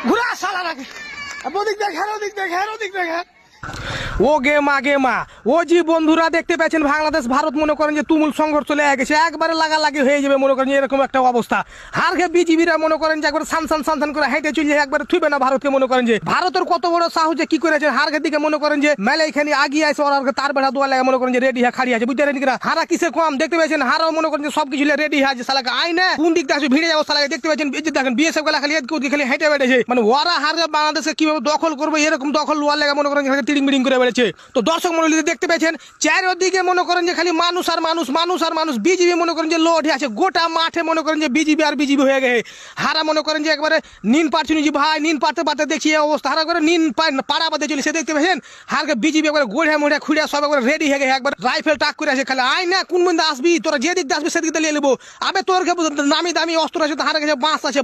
ঘুরা শালা নাকি ওদিক দেখে ওদিক দেখে ওদিক দেখে ও গে মা ও জি বন্ধুরা দেখতে পাচ্ছেন বাংলাদেশ ভারত মনে করেন যে তুমুল সংঘর্ষ চলে গেছে, একবারে লাগালাগি হয়ে যাবে মনে করেন যে এরকম একটা অবস্থা। হারকে বিজিবিরা মনে করেন যে একবার সান করে হেঁটে চলে একবার থুইবে না ভারতকে। মনে করেন যে ভারতের কত বড় সাহস যে কি করেছে হারকের দিকে মনে করেন যে মেলে এখানে আগিয়ে আছে ওর তার বেড়া দোয়া লাগে মনে করেন যে রেডি হয়ে খাড়ি আছে, বুঝতে পারেন কিনা। হারা কিসে কম দেখতে পাচ্ছেন, হারাও মনে করেন যে সবকিছু রেডি আছে। সালাকে আই না কোন দিক থেকে ভিড়ে যাবো সালাকে দেখতে পাচ্ছেন। দেখেন বিএসএফ গুলা খালি খালি হেঁটে বেড়েছে, মানে ওরা হারকে বাংলাদেশে কিভাবে দখল করবে এরকম দখল লোয়ার লাগে মনে করেন টিড়িং বিড়িং করে বেড়েছে। তো দর্শক মন্ডলী দেখতে পেয়েছেন চারিদিকে মনে করেন যে খালি মানুষ আর মানুষ। বিজিবি মনে করেন যে লোড আছে গোটা মাঠে মনে করেন যে বিজিবি আর বিজিবি হয়ে গেছে। হারা মনে করেন যে একবারে নিন পারছি জি ভাই, নিন পারতে দেখছি এই অবস্থা। হারা করে নিন পাড়া বাদে চলে সে দেখতে পেয়েছেন হারকে বিজিবি একবার গোড়া মোড়া খুঁড়া সব একবার রেডি হয়ে গেছে, একবার রাইফেল টাক করে আছে। খালি আই না কোন মধ্যে আসবি তোরা, যে দিক আসবি সেদিক দিয়ে নেবো। আবে তোর নামি দামি অস্ত্র আছে, হারা কাছে বাঁশ আছে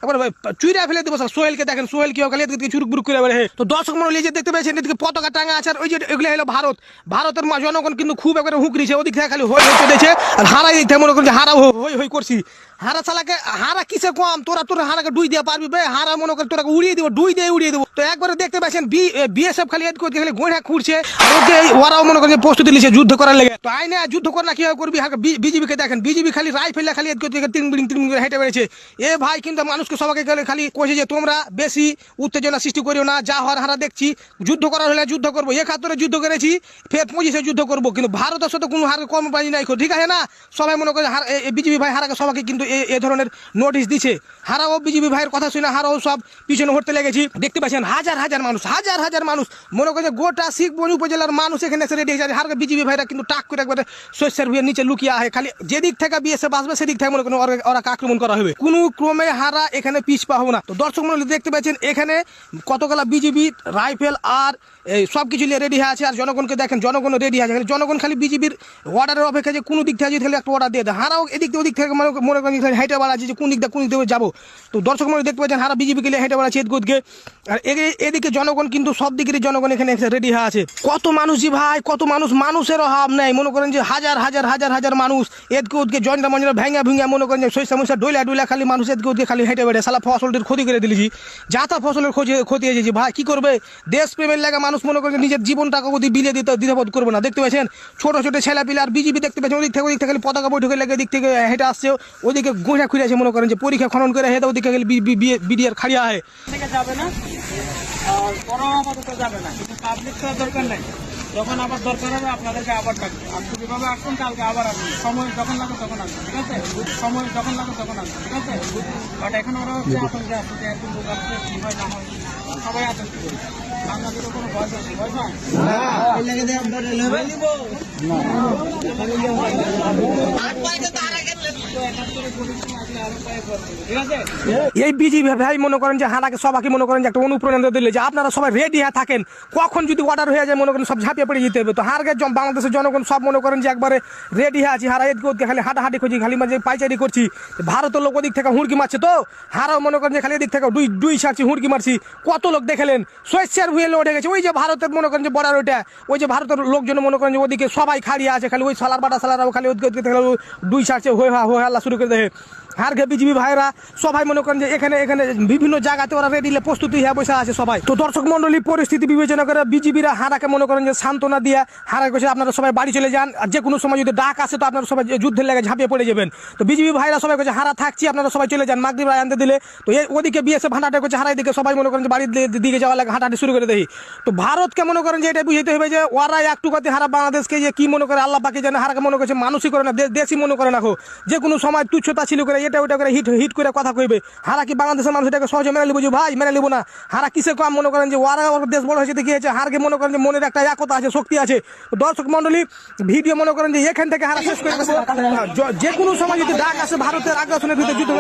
একবার চুইরা ফেলে দেবো। সোহেলকে দেখেন সোহেল কি খালি চুরুক বুরুক করে বেড়ে। তো দর্শক মন্ডলী যে দেখতে পেয়েছেন এদিকে পতাকা টাঙা আছে, আর ওই যে এগুলো হলো ভারতের জনগণ কিন্তু খুব একবারে হুকরিছে। ওদিক থেকে খালি হই চলেছে, আর হারাই দিক থেকে মনে করেন যে হারা হই করছি। হারা চালাকে হারা কিসে কম, তোরা হারাকে ডুই দিয়ে পারবি বে। হারা মনে করে তোরা উড়িয়ে দিব, ডুই দিয়ে উড়িয়ে দেবো। তো একবারে দেখতে পাচ্ছেন বিএসএফ খালি খালি গোড়া খুঁড়ছে, আর ওরাও মনে করেন প্রস্তুতি নিচ্ছে যুদ্ধ করার লেগে। তো আই না যুদ্ধ কর না কি করবি। বিজিবিকে দেখেন, বিজিবি খালি রাইফেল খালি তিন বিড়িং হেঁটে বেড়েছে। এ ভাই কিন্তু মানুষকে সবাইকে খালি কইছে যে তোমরা বেশি উত্তেজনা সৃষ্টি করিও না, যা হওয়ার হারা দেখছি। যুদ্ধ করার হলে যুদ্ধ করবো, 71 যুদ্ধ করেছি, ফের 25 যুদ্ধ করবো, কিন্তু ভারতের সাথে কোনো হার কম পাই নাই, ঠিক আছে না। সবাই মনে করে বিজেপি ভাই হারাকে সবাইকে কিন্তু এ ধরনের নোটিশ দিচ্ছে। হারাও বিজেপি ভাইয়ের কথা শুনে হারাও সব পিছনে হতে লেগেছি। দেখতে পাচ্ছেন হাজার হাজার মানুষ মনে করে গোটা শিখবনি উপজেলার মানুষ এখানে এসে রেডি হয়েছে। হারকে বিজেপি ভাইরা কিন্তু টাক করে একবারে শস্যের ভুঁয়ের নিচে লুকিয়ে আহে, খালি যেদিক থেকে বিএসএফ আসবে সেদিক থেকে মনে করেন ওরা আক্রমণ করা হবে। কোনো ক্রমে হারা এখানে পিছপা হবে না। তো দর্শক মন্ডলী দেখতে পাচ্ছেন এখানে কতগুলা বিজেপি রাইফেল আর সবকিছু নিয়ে রেডি হয়ে আছে। আর জনগণকে দেখেন, জনগণ রেডি আছে। জনগণ খালি বিজেপির অর্ডারের অপেক্ষা যে কোনো দিক থেকে যদি খালি একটা অর্ডার দিয়ে দেয়। হারাও এদিক থেকে ওদিক থেকে মনে করেন হেঁটে বেড়াচ্ছে যে কোন দিক দিয়ে যাবো। তো দর্শক মন্ডলী দেখতে পাচ্ছেন হারা বিজেপিকে নিয়ে হেঁটে বেড়াচ্ছে এদিকে। আর এদিকে জনগণ কিন্তু সব দিকেরই জনগণ এখানে রেডি হয়ে আছে। কত মানুষ জি ভাই, কত মানুষের অভাব নেই। মনে করেন যে হাজার মানুষ এদিকে ওদিকে জয়েন্টা মঞ্জরা ভেঙে মনে করেন যে শস্য ডইলা খালি মানুষ এদিকে ওদিকে খালি হেঁটে বেড়ে। সালা ফসলটির ক্ষতি করে দিলেছি, যা তা ফসলের ক্ষতি হয়েছে ভাই। কি করবে, দেশ প্রেমের লাগে মানুষ মনে করেন নিজের জীবনটাকে ওদিকে বিলিয়ে দ্বিধাবোধ করবে না। দেখতে পাচ্ছেন ছোট ছেলে পিলে আর বিজেপি দেখতে পাচ্ছেন ওদিক থেকে খালি পতাকা বৈঠকের লেগে দিক থেকে হেঁটে আসছে। ওদিকে গোঁড়া খুঁড়ে আছে মনে করেন যে পরীক্ষা খনন করে হেঁটে ওদিকে বিডিআর খাড়িয়া হয় যাবে না, যাবে না, কিন্তু পাবলিক তো দরকার নেই। যখন আবার দরকার হবে আপনাদেরকে আবার ডাকবে। আজকে যেভাবে আসবেন কালকে আবার আসবেন, সময় যখন লাগে তখন আসবেন, ঠিক আছে। সময় যখন লাগে তখন আসবেন, ঠিক আছে। বাট এখন ওরা হচ্ছে এখন যে আসছে একদিন লোক আসছে কি হয় না হয় সবাই আতঙ্ক করি। বাংলাদেশের কোনো ভয় আছে, ভয় পায় এই বিজেপি ভাই মনে করেন যে হারাকে সবাইকে মনে করেন যে একটা অনুপ্রেরণা দিলে যে আপনারা সবাই রেডি হয়ে থাকেন, কখন যদি অর্ডার হয়ে যায় মনে করেন সব ঝাঁপিয়ে পড়ে যেতে হবে। তো হারকে বাংলাদেশের জনগণ সব মনে করেন যে একবারে রেডি হয়ে আছে। হারা এদিকে ওদিকে খালি হাঁটাহাঁটি করছি, খালি মাঝে পাইচারি করছি। ভারতের লোক ওদিক থেকে হুড়কি মারছে, তো হারাও মনে করেন যে খালি এদিক থেকে দুই ছাড়ছি হুড়কি মারছি। কত লোক দেখলেন শস্যের ভুয়ে উঠে গেছে। ওই যে ভারতের মনে করেন যে বর্ডার ওইটা, ওই যে ভারতের লোকজন মনে করেন যে ওদিকে সবাই খাড়িয়ে আছে, খালি ওই সালার বাটা সালারাও খালি ওদিকে দুই ছাড়ছে হয়ে হাল্লা শুরু করে দেয়। হারকে বিজেপি ভাইরা সবাই মনে করেন যে এখানে বিভিন্ন জায়গাতে ওরা রেডি প্রস্তুতি হয়ে বসে আছে সবাই। তো দর্শক মন্ডলী পরিস্থিতি বিবেচনা করে বিজেপিরা হারাকে মনে করেন যে সান্ত্বনা দিয়ে হারা কাছে আপনারা সবাই বাড়ি চলে যান। আর যে কোনো সময় যদি ডাক আসে তো আপনারা সবাই যুদ্ধের লেগে ঝাঁপিয়ে পড়ে যাবেন। তো বিজেপি ভাইরা সবাই কাছে হারা থাকছি, আপনারা সবাই চলে যান। মাগরিব রায় আনতে দিলে তো ওদিকে বিএসএফ হাঁটাহাঁটি করছে, হারাই দিকে সবাই মনে করেন যে বাড়ির দিকে যাওয়ার লাগে হাঁটাহাঁটি শুরু করে দেয়। তো ভারতকে মনে করেন যে এটা বুঝতে হবে যে ওরা একটু কথা হারা বাংলাদেশকে যে কি মনে করে আল্লাহ পাকে জানে। হারাকে মনে করছে মানুষই করে না, দেশি মনে করে না। যে কোনো সময় তুচ্ছতা ছিল করে এটা ওটা করে হিট করে কথা কইবে। হারা কি বাংলাদেশের মানুষ এটাকে সহজে মেনে লিবো? ভাই মেনে লিবো না। হারা কিসে কম মনে করেন যে ওরা দেশ বড় হয়েছে দেখিয়েছে। হারকে মনে করেন যে মনের একটা একতা আছে, শক্তি আছে। দর্শক মন্ডলী ভিডিও মনে করেন যে এখান থেকে হারা শেষ করে দেবো। যে কোনো সময় যদি ডাক আসে ভারতের আগ্রাসনের ভিতরে যুদ্ধ